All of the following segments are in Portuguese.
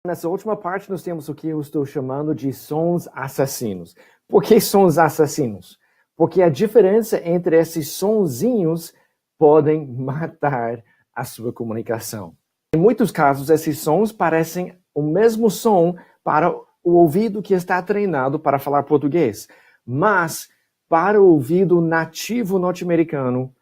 Nessa última parte, nós temos o que eu estou chamando de sons assassinos. Por que sons assassinos? Porque a diferença entre esses sonzinhos podem matar a sua comunicação. Em muitos casos, esses sons parecem o mesmo som para o ouvido que está treinado para falar português. Mas, para o ouvido nativo norte-americano,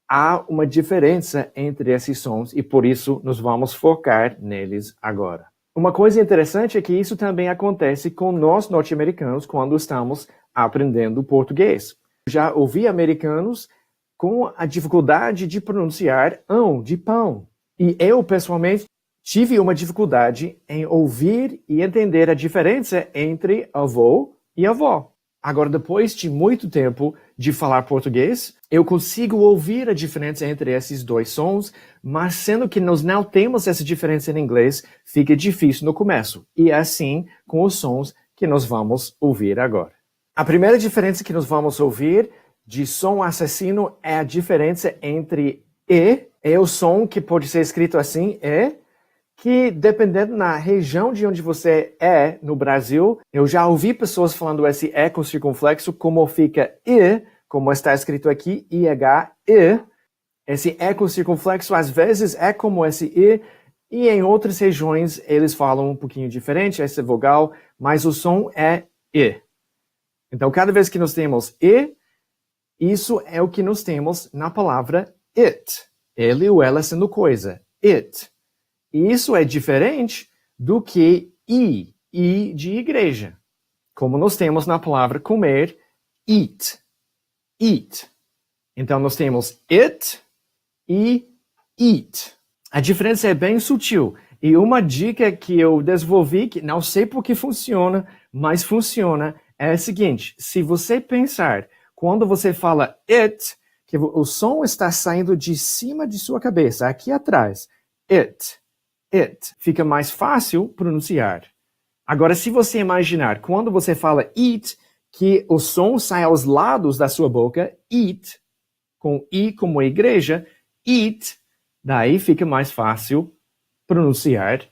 há uma diferença entre esses sons e, por isso, nós vamos focar neles agora. Uma coisa interessante é que isso também acontece com nós norte-americanos quando estamos aprendendo português. Já ouvi americanos com a dificuldade de pronunciar ão, de pão. E eu, pessoalmente, tive uma dificuldade em ouvir e entender a diferença entre avô e avó. Agora, depois de muito tempo de falar português, eu consigo ouvir a diferença entre esses dois sons, mas sendo que nós não temos essa diferença em inglês, fica difícil no começo. E é assim com os sons que nós vamos ouvir agora. A primeira diferença que nós vamos ouvir de som assassino é a diferença entre E. É o som que pode ser escrito assim, E, que dependendo na região de onde você é no Brasil, eu já ouvi pessoas falando esse E com circunflexo como fica I, como está escrito aqui, I-H-I. Esse E com circunflexo às vezes é como esse I, e em outras regiões eles falam um pouquinho diferente, essa vogal, mas o som é I. Então cada vez que nós temos I, isso é o que nós temos na palavra it. Ele ou ela sendo coisa, it. E isso é diferente do que I de igreja. Como nós temos na palavra comer, eat. Eat. Então nós temos it e eat. A diferença é bem sutil. E uma dica que eu desenvolvi, que não sei por que funciona, mas funciona, é a seguinte. Se você pensar, quando você fala it, que o som está saindo de cima de sua cabeça, aqui atrás. It. Fica mais fácil pronunciar. Agora, se você imaginar, quando você fala eat, que o som sai aos lados da sua boca, eat, com I como igreja, eat, daí fica mais fácil pronunciar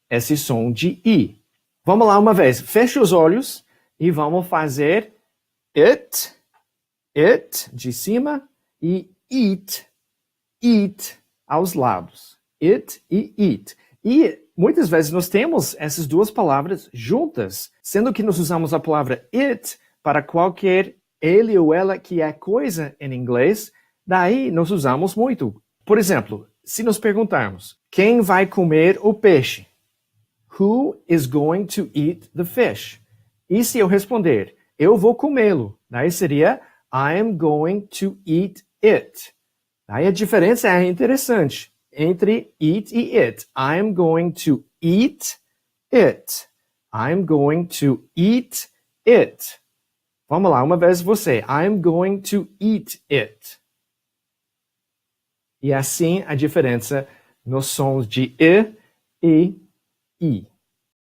esse som de I. Vamos lá uma vez, feche os olhos e vamos fazer it de cima e eat aos lados. It e eat. E muitas vezes nós temos essas duas palavras juntas, sendo que nós usamos a palavra it para qualquer ele ou ela que é coisa em inglês, daí nós usamos muito. Por exemplo, se nos perguntarmos, quem vai comer o peixe? Who is going to eat the fish? E se eu responder, eu vou comê-lo? Daí seria, I am going to eat it. Daí a diferença é interessante. Entre eat e it. I'm going to eat it. I'm going to eat it. Vamos lá, uma vez você. I'm going to eat it. E assim a diferença nos sons de e